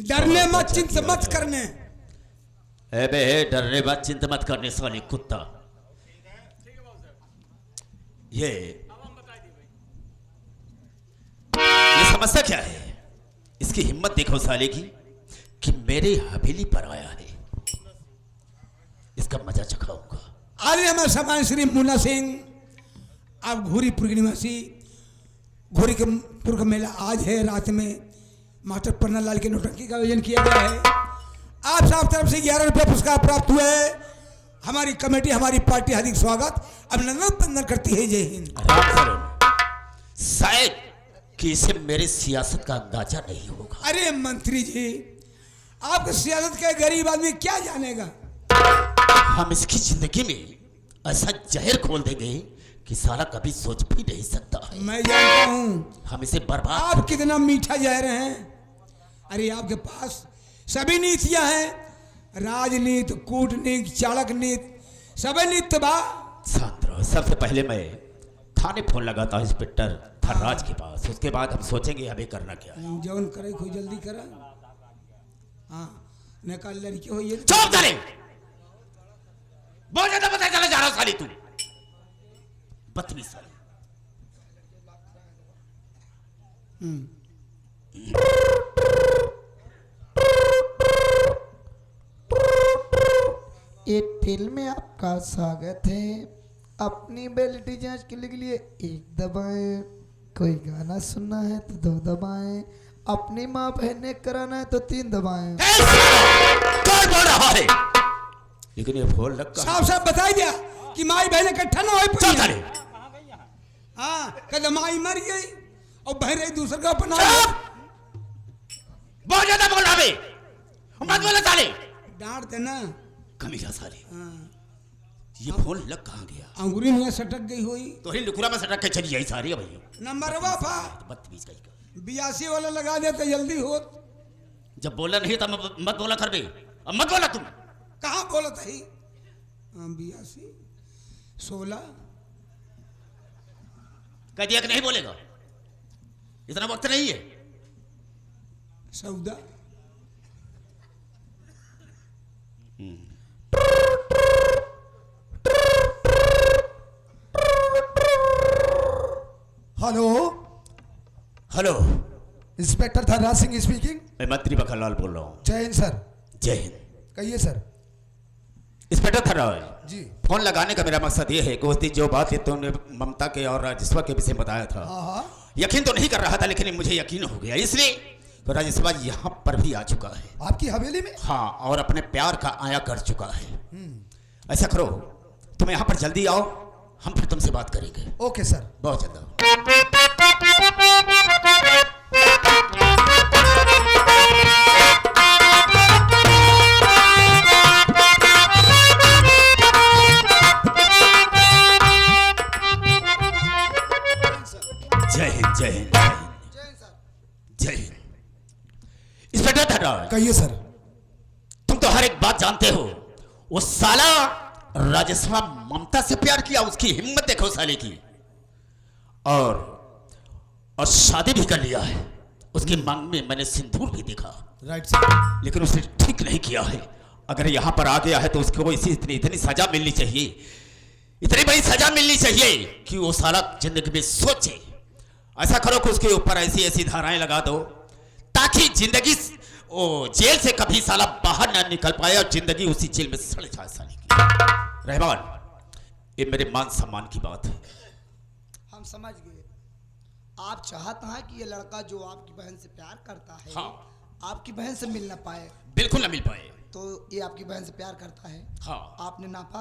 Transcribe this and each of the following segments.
डरने मत, चिंता मत करने। बे डरने मत, चिंता मत करने साले कुत्ता। ये समस्या क्या है? इसकी हिम्मत देखो साले की कि मेरे हवेली पर आया है। इसका मजा चखाऊंगा। अरे मैं समान श्री मुन्ना सिंह, अब घोरी पूर्णिमासी, घोरीपुर का मेला आज है। रात में मास्टर पन्ना लाल के नौटंकी का आयोजन किया गया है। आप सब तरफ से 11 रुपये पुरस्कार प्राप्त हुए। हमारी कमेटी, हमारी पार्टी हार्दिक स्वागत अभिनंदन बंदन करती है। जय हिंद। शायद कि इसे मेरे सियासत का अंदाजा नहीं होगा। अरे मंत्री जी, आपके सियासत के गरीब आदमी क्या जानेगा। हम इसकी जिंदगी में ऐसा जहर खोल देंगे कि साला कभी सोच भी नहीं सकता है। मैं जानता हूँ हम इसे बर्बाद। आप कितना मीठा जहर हैं। अरे आपके पास सभी नीतियां हैं, राजनीति, कूटनीति, चाणक नीति, सभी नीति बा। शांत रहो। सबसे पहले मैं थाने फोन लगाता हूँ इंस्पेक्टर थर्राज के पास। उसके बाद हम सोचेंगे हमें करना क्या है। जौन करे कोई जल्दी करा। हाँ, निकाल लड़की हो ये। चुप करे। बहुत ज्यादा पता चला जा रहा साली तू। बदतमीज साली। एक फिल्म में आपका स्वागत है। अपनी बेल्टी जांच के लिए 1 दबाएं, कोई गाना सुनना है तो 2 दबाएं, अपनी माँ बहन ने कराना है तो 3 दबाएं। कौन बोल रहा है? लेकिन ये फोन लग का साफ साफ बताई दिया कि माई बहन इकट्ठा ना हो। चल करे। हाँ, कदम माई मर गई और बहन एक दूसरे का अपना। बहुत ज्यादा बोल रहा है। मत बोला साले। डांट देना। कमीजा साले। हाँ। ये फोन लग कहाँ गया? अंगुरी में सटक गई हुई तो ही लुकुरा में सटक के चली आई सारी भैया। नंबर वाफा बदतमीज कहीं का। 82 वाला लगा देते जल्दी हो। जब बोला नहीं था मत बोला कर बे। अब मत बोला तुम। कहाँ बोला था ही? 82 16 कह दिया कि नहीं बोलेगा। इतना वक्त नहीं है। 14 hello hello, inspector Tharraj Singh speaking. मैं मंत्री बखरलाल बोल रहा हूँ। जय हिंद सर। जय हिंद। कहिए सर। इंस्पेक्टर थर्राज जी। फोन लगाने का मेरा मकसद ये है कि उस दिन जो बात तुमने ममता के और राजस्व के विषय बताया था, हाँ। यकीन तो नहीं कर रहा था लेकिन मुझे यकीन हो गया। इसलिए तो राजस्व यहाँ पर भी आ चुका है। आपकी हवेली में? हाँ, और अपने प्यार का आया कर चुका है। ऐसा करो, तुम यहाँ पर जल्दी आओ, हम फिर तुमसे बात करेंगे। Okay sir. बहुत जल्द। जय हिंद। जय हिंद। जय हिंद। इंस्पेक्टर थर्राज, कहिए सर। तुम तो हर एक बात जानते हो। वो साला राजस्व ममता से प्यार किया, उसकी हिम्मत देखो साले की। और शादी भी कर लिया है। उसकी मांग में मैंने सिंदूर भी देखा। Right sir. लेकिन उसने ठीक नहीं किया है। अगर यहां पर आ गया है तो उसको इतनी सजा मिलनी चाहिए, इतनी बड़ी सजा मिलनी चाहिए कि वो साला जिंदगी में सोचे। ऐसा करो कि उसके ऊपर ऐसी ऐसी धाराएं लगा दो ताकि जिंदगी वो जेल से कभी साला बाहर ना निकल पाए और जिंदगी उसी जेल में सड़ जाए साले की। रहमान, ये मेरे मान सम्मान की बात है। हम समझ गए। आप चाहते हैं कि ये लड़का जो आपकी बहन से प्यार करता है, हाँ। आपकी बहन से मिल ना पाए। बिल्कुल ना मिल पाए। तो ये आपकी बहन से प्यार करता है। हाँ। आपने नापा?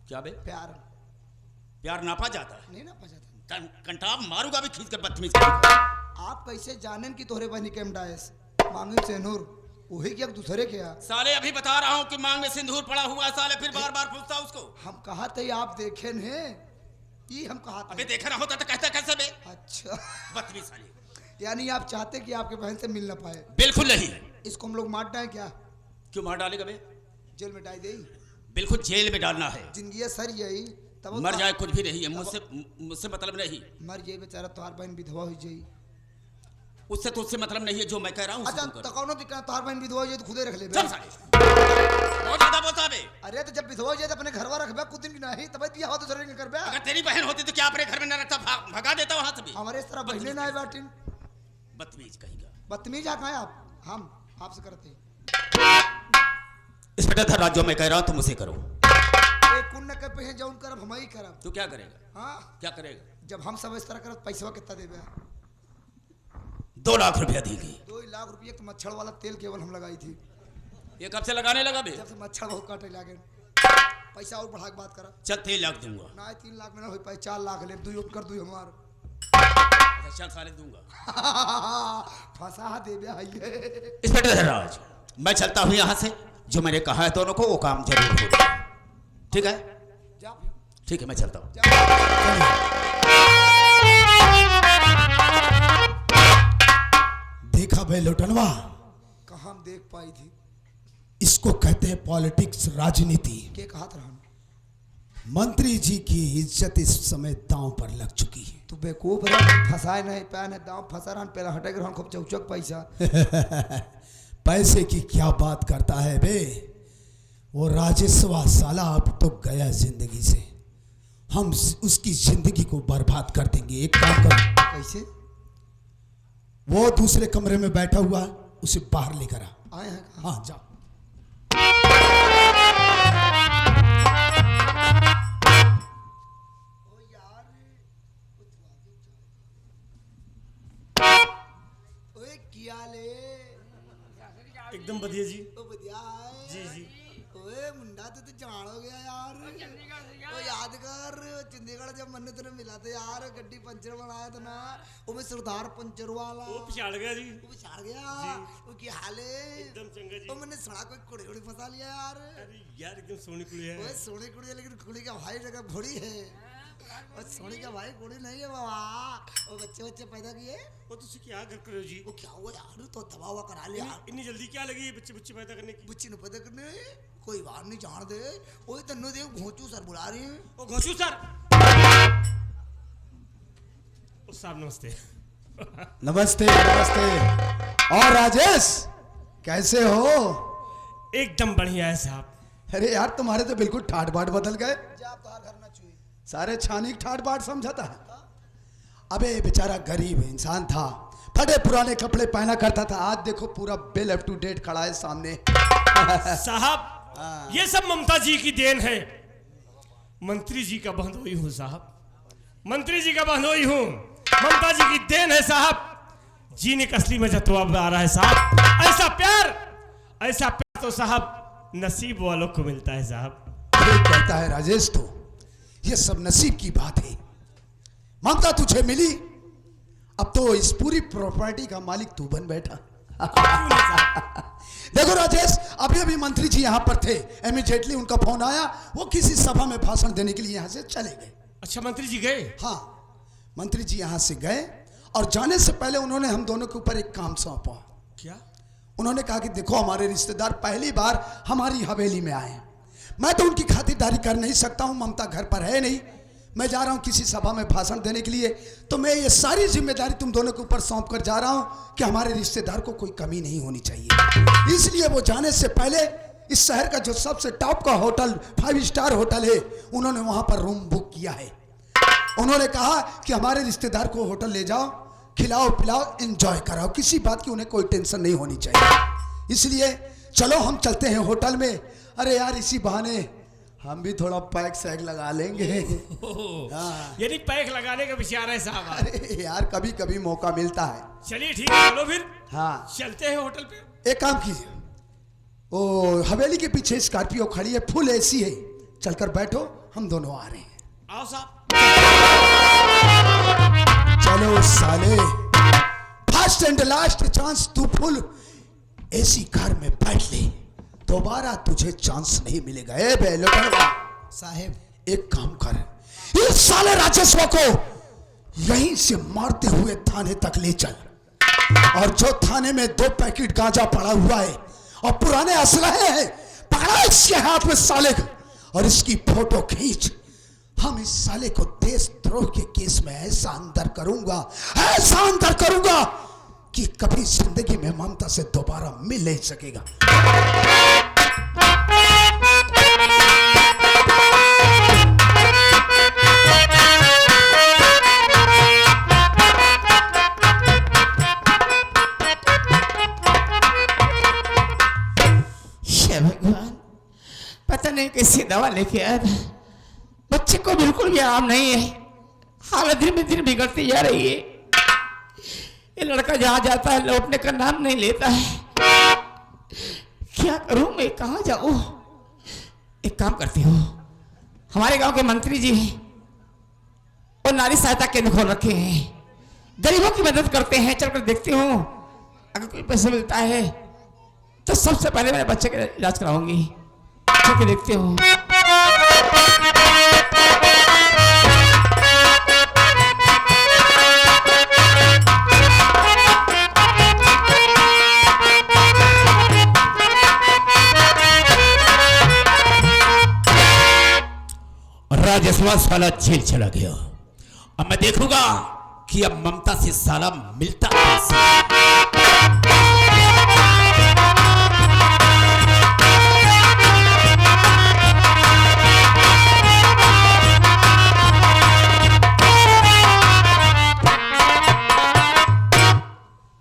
क्या बे? प्यार नापा जाता है? नहीं नापा जाता। कंटाप मारूंगा भी खींच कर बदतमीज। आप कैसे जानें कि तोहरे बहनी के डायस मांगे से नूर वही क्या दूसरे क्या? साले अभी बता रहा हूँ कि मांग में सिंदूर पड़ा हुआ है। साले फिर बार बार पूछता उसको। हम कहा थे आप देखे ने ये हम कहा अभी देखा ना होता तो कहता कैसे बे? अच्छा। बदतमीज साले। यानी आप चाहते कि आपके बहन से मिल ना पाए? बिल्कुल नहीं। इसको हम लोग मार डालें क्या? क्यों मार डालेगा बे? जेल में डाल दे। बिल्कुल जेल में डालना है। जिंदगी है सर यही तब मर जाए कुछ भी नहीं है। मुझसे मतलब नहीं। मर जाए बेचारा, तुम्हार बहन विधवा हो जाए। उससे तो उससे मतलब नहीं है, जो मैं कह रहा हूँ अच्छा तो कौनो दिक्कत तोहार बहन विधवा हो जाए तो खुदे रख ले चल साले बहुत ज्यादा बोलता बे। अरे तो जब विधवा हो जाए तो अपने घरवा रखबे कुछ दिन की नहीं तब बियाह हो तो सरे के करबे अगर तेरी बहन होती तो क्या अपने घर में न रखता, भगा देता वहां से भी। हमारे इस तरह बहने ना आए बाटिन बदतमीज कहेगा। बदतमीज आ कहां आप हम आपसे करते हैं इंस्पेक्टर धर्मराज, जो मैं कह रहा हूँ तुम उसे करो। एक कुन के पे जौन करब हम ही करब। तू क्या करेगा? हां क्या करेगा? जब हम सब इस तरह करब पैसा कितना देबे? 2 लाख रुपया देगी। 2 लाख रुपये तो मच्छर वाला तेल केवल हम लगाई थी। ये कब से लगाने लगा बे? जब से मच्छर बहुत काटे लागे। पैसा और बढ़ा के बात करा। चल 3 लाख दूंगा। ना 3 लाख में ना हो पाए 4 लाख ले दू कर दू हमार। अच्छा चल साले दूंगा। फंसा देबे आइए। इंस्पेक्टर धर्मराज, मैं चलता हूँ यहाँ से। जो मैंने कहा है दोनों को वो काम जरूर होगा, ठीक है? जा ठीक है, मैं चलता हूँ। देखा भाई लोटनवा, कहाँ हम देख पाई थी? इसको कहते हैं पॉलिटिक्स, राजनीति। के कहा था? मंत्री जी की इज्जत इस समय दांव पर लग चुकी है। तू बेवकूफ रह, फंसाए नहीं पाए न दांव फंसा रहन पहला हटे रहन खूब चौचक पैसा। पैसे की क्या बात करता है बे? वो राजेशवा साला अब तो गया जिंदगी से। हम उसकी जिंदगी को बर्बाद कर देंगे। एक काम कर, कैसे? वो दूसरे कमरे में बैठा हुआ है, उसे बाहर लेकर आ। आए हैं? हाँ जा। ओए किया ले? एकदम बढ़िया जी। ओ बढ़िया है। जी जी। ओए मुंडा तो जान हो गया यार। ओ याद कर चंडीगढ़ जब मन्ने तेरे मिला था यार, गड्डी पंचर बनाया था ना, वो में सरदार पंचर वाला। वो पिछाड़ गया जी। वो पिछाड़ गया। वो की हाल है? एकदम चंगा जी। ओ मैंने सड़ा कोई कुड़ी कुड़ी फंसा लिया यार। अरे यार एकदम सोनी कुड़ी है। ओए सोनी कुड़ी है लेकिन कुड़ी का भाई जगह भोड़ी है। और सोनी का भाई कुड़ी नहीं है बाबा। वो बच्चे बच्चे पैदा किए। वो तुझे क्या कर रहे हो जी? वो क्या हुआ यार? तो दबा हुआ करा लिया। इतनी जल्दी क्या लगी बच्चे बच्चे पैदा करने की? बच्चे ने पैदा करने कोई बात नहीं जान दे। ओए तन्नो देव घोंचू सर बुला रही हैं। ओ घोषू सर। ओ साहब नमस्ते। नमस्ते नमस्ते। और राजेश कैसे हो? एकदम बढ़िया है साहब। अरे यार तुम्हारे तो बिल्कुल ठाट बाट बदल गए। जा तो घर ना छुई। सारे छानी ठाट बाट समझाता है। अबे बेचारा गरीब इंसान था, फटे पुराने कपड़े पहना करता था। आज देखो पूरा बिल अप टू डेट खड़ा है सामने। साहब ये सब ममता जी की देन है। मंत्री जी का बहनोई हूँ साहब, मंत्री जी का बहनोई हूँ। ममता जी की देन है साहब। जीने का असली मजा तो अब आ रहा है साहब। ऐसा प्यार तो साहब नसीब वालों को मिलता है साहब। ये कहता है राजेश, तो ये सब नसीब की बात है। ममता तुझे मिली, अब तो इस पूरी प्रॉपर्टी का मालिक तू बन बैठा। देखो राजेश, अभी अभी मंत्री जी यहाँ पर थे, इमीडिएटली उनका फोन आया, वो किसी सभा में भाषण देने के लिए यहाँ से चले गए। अच्छा मंत्री जी गए? हाँ, मंत्री जी यहाँ से गए और जाने से पहले उन्होंने हम दोनों के ऊपर एक काम सौंपा। क्या? उन्होंने कहा कि देखो हमारे रिश्तेदार पहली बार हमारी हवेली में आए हैं, मैं तो उनकी खातिरदारी कर नहीं सकता हूँ, ममता घर पर है नहीं, मैं जा रहा हूँ किसी सभा में भाषण देने के लिए, तो मैं ये सारी जिम्मेदारी तुम दोनों के ऊपर सौंप कर जा रहा हूँ कि हमारे रिश्तेदार को कोई कमी नहीं होनी चाहिए। इसलिए वो जाने से पहले इस शहर का जो सबसे टॉप का होटल 5 स्टार होटल है, उन्होंने वहाँ पर रूम बुक किया है। उन्होंने कहा कि हमारे रिश्तेदार को होटल ले जाओ, खिलाओ पिलाओ, एंजॉय कराओ, किसी बात की उन्हें कोई टेंशन नहीं होनी चाहिए। इसलिए चलो हम चलते हैं होटल में। अरे यार इसी बहाने हम भी थोड़ा पैक सैग लगा लेंगे। हाँ। यानी पैक लगाने का विचार है साहब? अरे यार कभी कभी मौका मिलता है। चलिए ठीक है, चलो फिर हाँ चलते हैं होटल पे। एक काम कीजिए, ओ हवेली के पीछे स्कॉर्पियो खड़ी है, फुल एसी है, चलकर बैठो, हम दोनों आ रहे हैं। आओ साहब। चलो साले, फर्स्ट एंड लास्ट चांस, तू फुल एसी कार में बैठ ले, दोबारा तुझे चांस नहीं मिलेगा। ए बे लोटनवा साहेब, एक काम कर, इस साले राजस्व को यहीं से मारते हुए थाने तक ले चल, और जो थाने में 2 पैकेट गांजा पड़ा हुआ है और पुराने असलहे हैं, पकड़ा इसके हाथ में साले को और इसकी फोटो खींच। हम इस साले को देशद्रोह के केस में ऐसा अंदर करूंगा कि कभी जिंदगी में ममता से दोबारा मिल नहीं सकेगा। भगवान, पता नहीं कैसी दवा लेके आया था, बच्चे को बिल्कुल भी आराम नहीं है, हालत दिन में दिन बिगड़ती जा रही है। ये लड़का जहां जाता है लौटने का नाम नहीं लेता है। क्या करूं मैं, कहां जाऊं? एक काम करती हूँ, हमारे गांव के मंत्री जी हैं और नारी सहायता केंद्र खोल रखे हैं, गरीबों की मदद करते हैं। चलकर देखती हूँ, अगर कोई पैसा मिलता है तो सबसे पहले मेरे बच्चे का इलाज कराऊंगी। चल के देखती हूँ। राजस्वा साला जेल चला गया। अब मैं देखूंगा कि अब ममता से साला मिलता कैसे।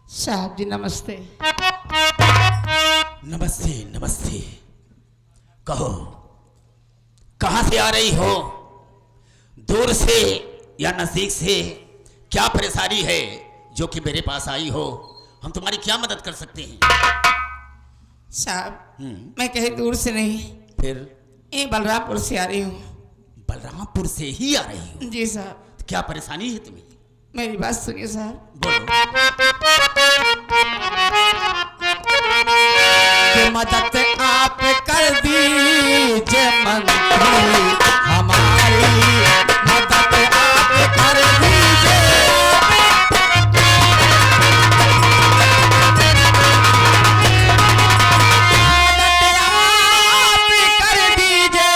साहब जी नमस्ते। नमस्ते नमस्ते। कहो कहां से आ रही हो? दूर से या नजदीक से? क्या परेशानी है जो कि मेरे पास आई हो? हम तुम्हारी क्या मदद कर सकते हैं? साहब मैं कहीं दूर से नहीं, फिर ये बलरामपुर से आ रही हूँ। बलरामपुर से ही आ रही हूँ? जी साहब। तो क्या परेशानी है तुम्हें? मेरी बात सुनिए साहब। बोलो। मदद आप कर दीजिए मंत्री हमारी, मदद आप कर दीजिए। मदद आप कर दीजिए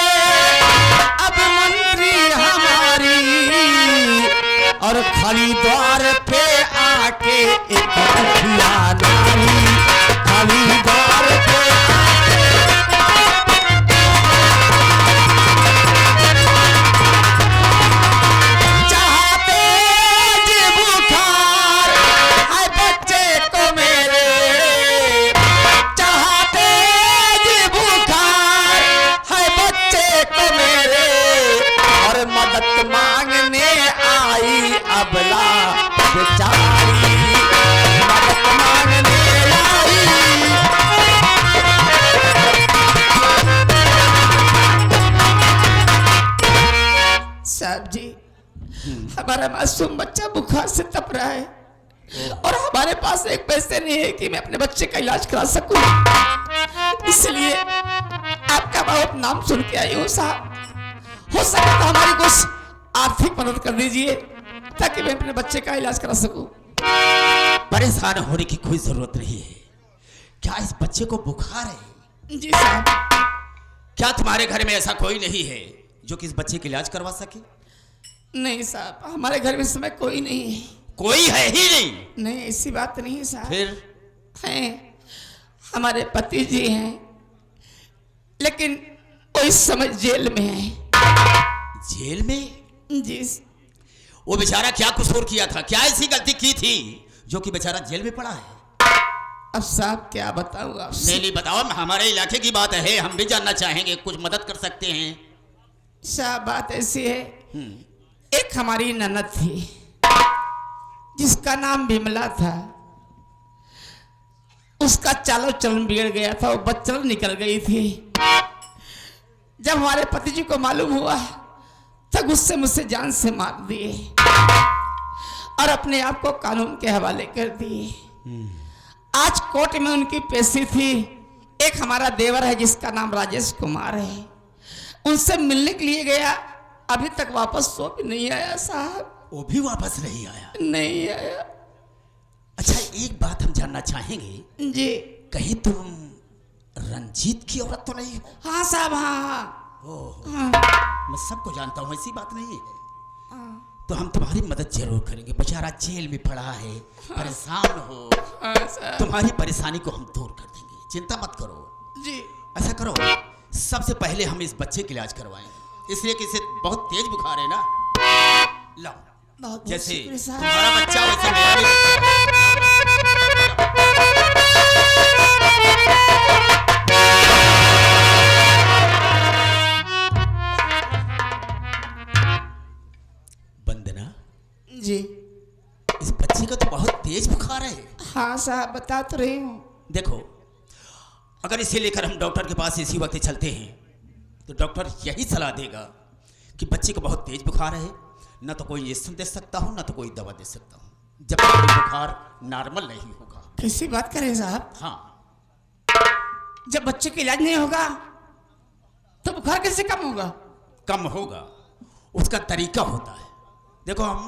अब मंत्री हमारी, और खाली द्वार पे आके एक दुखिया नारी, खाली द्वार पे चाहते जी बुखार है बच्चे को मेरे, चाहते जी बुखार है बच्चे को मेरे, और मदद मांगने आई अबला बेचारी, मदद मांगने आई। साहब जी हमारा मासूम बच्चा बुखार से तप रहा है और हमारे पास एक पैसे नहीं है कि मैं अपने बच्चे का इलाज करा सकूं, इसलिए आपका बहुत नाम सुन के आई हूँ साहब। हो सके तो हमारी कुछ आर्थिक मदद कर दीजिए ताकि मैं अपने बच्चे का इलाज करा सकूं। परेशान होने की कोई जरूरत नहीं है। क्या इस बच्चे को बुखार है? जी साहब। क्या तुम्हारे घर में ऐसा कोई नहीं है जो कि इस बच्चे का इलाज करवा सके? नहीं साहब, हमारे घर में इस समय कोई नहीं है। कोई है ही नहीं? नहीं, ऐसी बात नहीं है साहब। फिर हैं, हमारे पति जी हैं, लेकिन वो इस समय जेल में है। जेल में? जी। वो बेचारा क्या कसूर किया था, क्या ऐसी गलती की थी जो कि बेचारा जेल में पड़ा है? अब साहब क्या बताऊं आपसे? नहीं बताओ, हमारे इलाके की बात है, हम भी जानना चाहेंगे, कुछ मदद कर सकते हैं। साहब बात ऐसी है, एक हमारी ननद थी जिसका नाम विमला था, उसका चालो चलन बिगड़ गया था, वो बच्चन निकल गई थी। जब हमारे पति जी को मालूम हुआ तो गुस्से मुझसे जान से मार दिए और अपने आप को कानून के हवाले कर दिए। आज कोर्ट में उनकी पेशी थी। एक हमारा देवर है जिसका नाम राजेश कुमार है, उनसे मिलने के लिए गया, अभी तक वापस वो भी नहीं आया साहब। वो भी वापस नहीं आया? नहीं आया। अच्छा एक बात हम जानना चाहेंगे जी, कहीं तुम रंजीत की औरत तो नहीं हो? हाँ साहब, हाँ हाँ। मैं सबको जानता हूँ, ऐसी बात नहीं है। तो हम तुम्हारी मदद जरूर करेंगे। बेचारा जेल में पड़ा है, परेशान हो। हाँ साहब तुम्हारी परेशानी को हम दूर कर देंगे, चिंता मत करो। जी। ऐसा करो, सबसे पहले हम इस बच्चे का इलाज करवाएंगे, इसलिए कि इसे बहुत तेज बुखार है ना। लो, बहुत जैसे शुक्रिया साहब। तुम्हारा बच्चा वैसे मेरा भी। वंदना, जी। इस बच्चे का तो बहुत तेज बुखार है। हाँ साहब बता तो रही हूँ। देखो, अगर इसे लेकर हम डॉक्टर के पास इसी वक्त चलते हैं तो डॉक्टर यही सलाह देगा कि बच्चे को बहुत तेज बुखार है, ना तो कोई इंजेक्शन दे सकता हूँ ना तो कोई दवा दे सकता हूँ, जब तक ये बुखार नॉर्मल नहीं होगा। कैसी बात करें साहब? हाँ, जब बच्चे का इलाज नहीं होगा तो बुखार कैसे कम होगा? कम होगा, उसका तरीका होता है। देखो, हम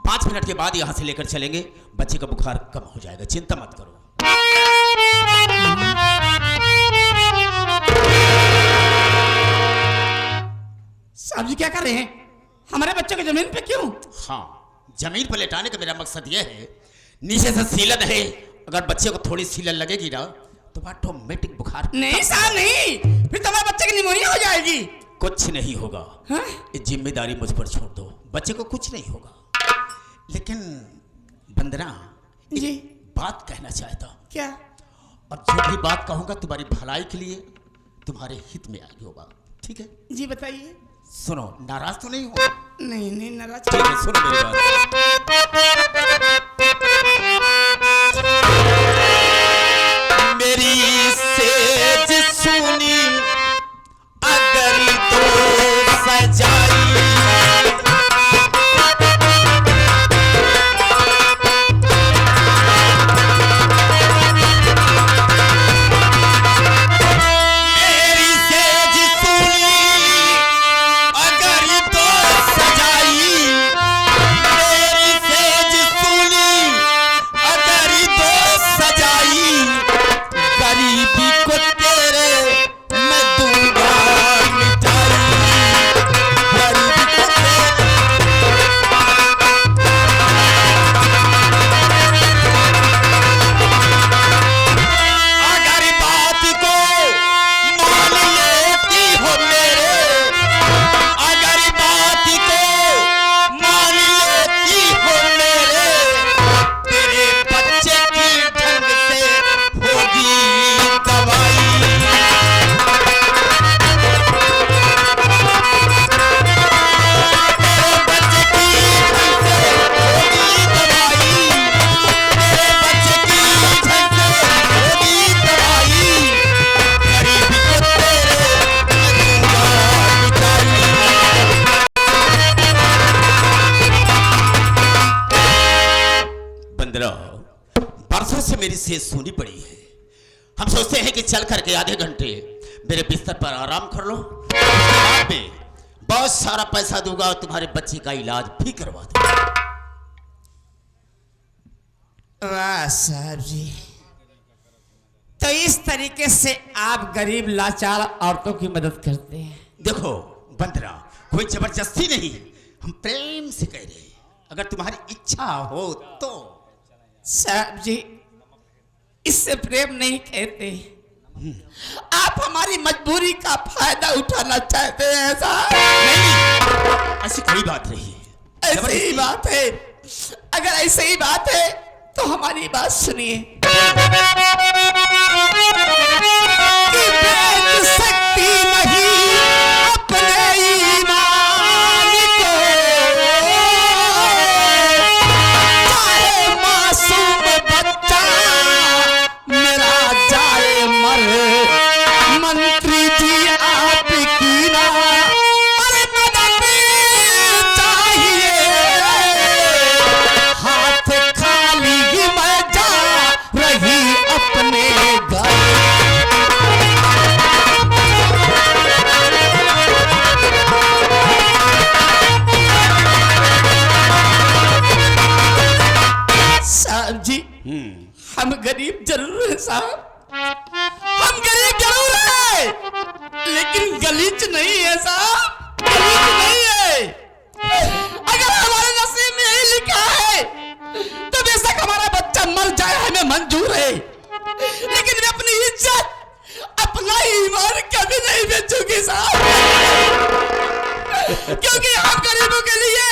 5 मिनट के बाद यहाँ से लेकर चलेंगे, बच्चे का बुखार कम हो जाएगा, चिंता मत करो। साहब जी क्या कर रहे हैं? हमारे बच्चे को जमीन पे क्यों? हाँ, जमीन पर लेटाने का मेरा मकसद यह है, नीचे से सीलन है, अगर बच्चे को थोड़ी सीलन लगेगी ना तो ऑटोमेटिक बुखार। नहीं साहब नहीं, फिर तो हमारे बच्चे की निमोनिया हो जाएगी। कुछ नहीं होगा। हाँ? ये जिम्मेदारी मुझ पर छोड़ दो, बच्चे को कुछ नहीं होगा। लेकिन वंदना, जी। एक बात कहना चाहता हूँ, क्या? और जो भी बात कहूँगा तुम्हारी भलाई के लिए, तुम्हारे हित में आगे होगा, ठीक है? जी बताइए। सुनो, नाराज तो नहीं हो? नहीं नहीं नाराज। ठीक है, सुनो मेरी बात। मेरी सेज सुनी अगर तो सजाई, बरसों से मेरी सेहत सूनी पड़ी है। हम सोचते हैं कि चल करके आधे घंटे मेरे बिस्तर पर आराम कर लो, बाद में बहुत सारा पैसा दूंगा और तुम्हारे बच्चे का इलाज भी करवा दूंगा। वाह साहब जी, तो इस तरीके से आप गरीब लाचार औरतों की मदद करते हैं। देखो बंदरा, कोई जबरदस्ती नहीं, हम प्रेम से कह रहे हैं, अगर तुम्हारी इच्छा हो तो। साहब जी, इससे प्रेम नहीं कहते, आप हमारी मजबूरी का फायदा उठाना चाहते हैं साहब। नहीं, ऐसी कोई बात नहीं है। ऐसी ही बात है, अगर ऐसी ही बात है तो हमारी बात सुनिए। कि बेच सकती नहीं अपने ईमान को, चाहे मासूम बच्चा मेरा जाए मर, मंत्री जी आपकी ना अरे मदद चाहिए, हाथ खाली मैं जा रही अपने घर। साहब जी, हम गरीब जरूर है साहब, हम गरीब जरूर है, लेकिन गलीच नहीं है साहब, गलीच नहीं है। अगर हमारे तो बेशक हमारा बच्चा मर जाए हमें मंजूर है, लेकिन मैं अपनी इज्जत, अपना ईमान कभी नहीं बेचूंगी साहब। क्योंकि हम गरीबों के लिए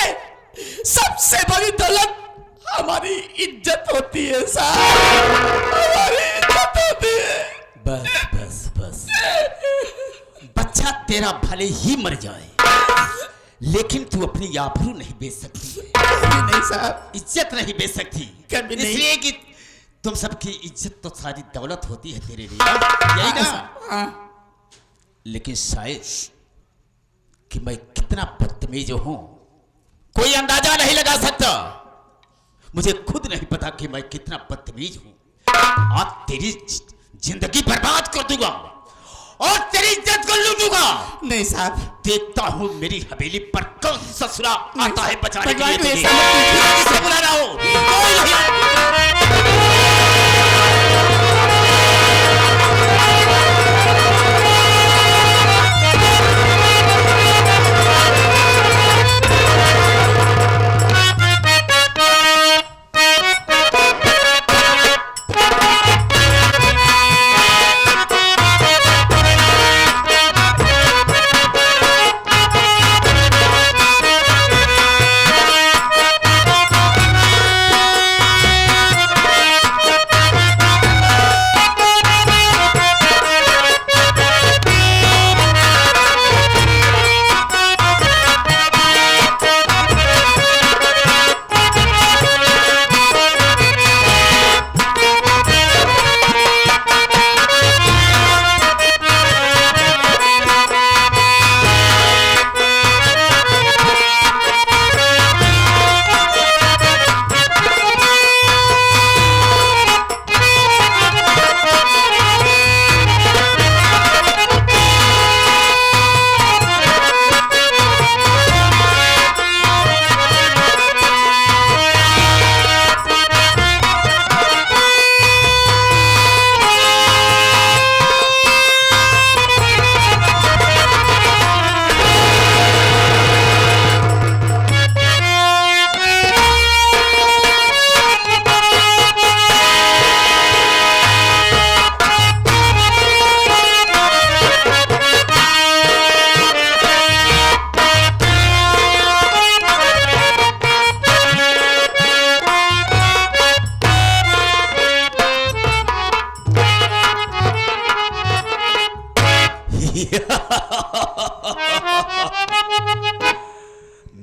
सबसे बड़ी दौलत हमारी इज्जत होती है साहब, हमारी इज्जत होती है। बस बस बस, बच्चा तेरा भले ही मर जाए, लेकिन तू अपनी आबरू नहीं बेच सकती है। नहीं साहब, इज्जत नहीं बेच सकती, कभी नहीं। इसलिए कि तुम सबकी इज्जत तो सारी दौलत होती है तेरे लिए, यही ना? हाँ। लेकिन शायद कि मैं कितना बदतमीज हूं कोई अंदाजा नहीं लगा सकता। मुझे खुद नहीं पता कि मैं कितना बदतमीज हूं। आज तेरी जिंदगी बर्बाद कर दूंगा और तेरी इज्जत को लूटूंगा। नहीं साहब, देखता हूं मेरी हवेली पर कौन ससुरा आता है बचाने के लिए भगवान को तुझे। ऐसा मत कीजिए। किसे बुला रहा हो? कोई नहीं।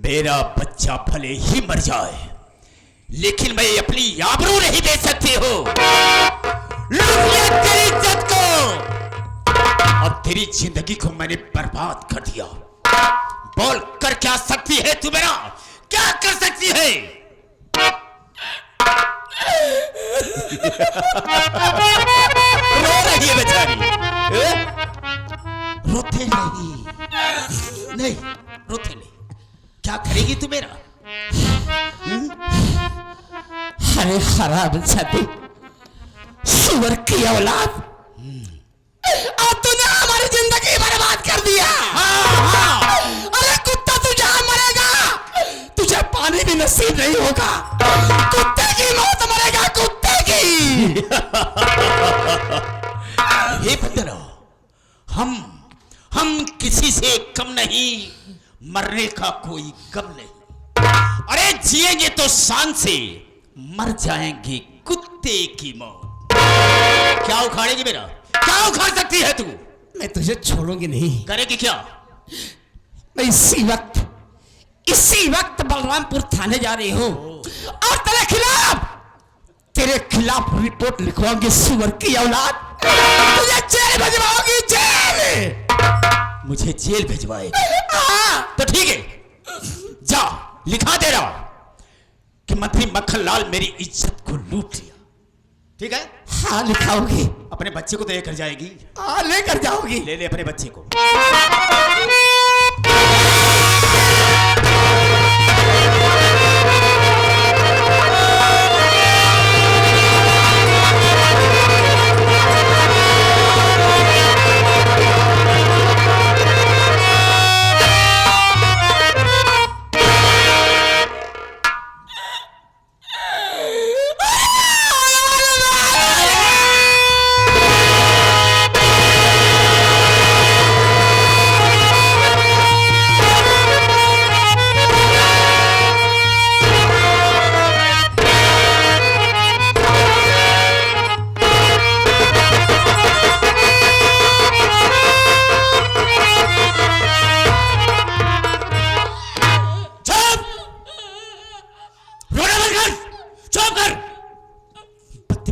मेरा बच्चा भले ही मर जाए, लेकिन मैं अपनी आबरू नहीं दे सकती हो। लूट लिया तेरी इज्जत को, अब तेरी जिंदगी को मैंने बर्बाद कर दिया। बोल कर क्या सकती है तू मेरा? क्या कर सकती है? रो रही है बेचारी। रोते नहीं, नहीं रोते नहीं। क्या करेगी तू मेरा? अरे खराब सती, सुअर की औलाद, अब तूने हमारी जिंदगी बर्बाद कर दिया। अरे कुत्ता तू जहां मरेगा तुझे पानी भी नसीब नहीं होगा। कुत्ते की मौत मरेगा, कुत्ते की। हे बंदरो, हम किसी से कम नहीं, मरने का कोई गम नहीं। अरे जिएंगे तो शान से, मर जाएंगे कुत्ते की मौत। क्या उखाड़ेगी मेरा? क्या उखाड़ सकती है तू? मैं तुझे छोड़ूंगी नहीं। करेगी क्या? मैं इसी वक्त बलरामपुर थाने जा रही हूँ और तेरे खिलाफ रिपोर्ट लिखवाऊंगी। सुअर की औलाद, तुझे जेल भिजवाऊंगी, जेल। मुझे जेल भिजवाएगी? तो ठीक है, जा लिखा दे रहा कि मंत्री मक्खनलाल मेरी इज्जत को लूट लिया। ठीक है? हाँ लिखाओगी। अपने बच्चे को तो लेकर जाएगी? हाँ लेकर जाओगी। ले ले अपने बच्चे को।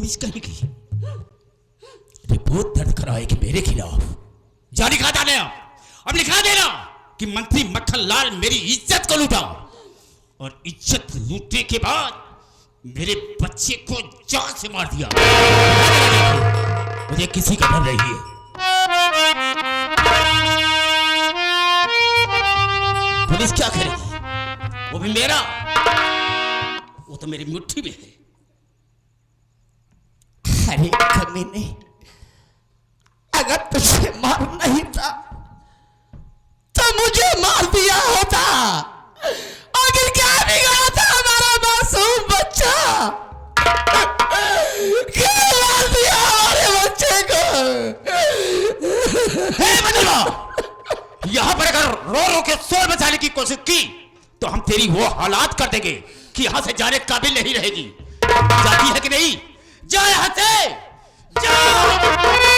बदतमीज कहीं की रिपोर्ट दर्ज कराएगी मेरे खिलाफ। जा लिखा देना, अब लिखा देना कि मंत्री मक्खनलाल मेरी इज्जत को लूटा और इज्जत लूटने के बाद मेरे बच्चे को जान से मार दिया। मुझे किसी का डर नहीं है। पुलिस क्या करेगी? वो भी मेरा, वो तो मेरी मुट्ठी में है। अरे कमीने, अगर तुझे मार नहीं था तो मुझे मार दिया होता। आखिर क्या बिगड़ा था हमारा मासूम बच्चा? क्यों मार दिया हमारे बच्चे को? यहां पर अगर रो रो के शोर मचाने की कोशिश की तो हम तेरी वो हालात कर देंगे कि यहां से जाने काबिल नहीं रहेगी। जाती है कि नहीं? जा यहां से, जा।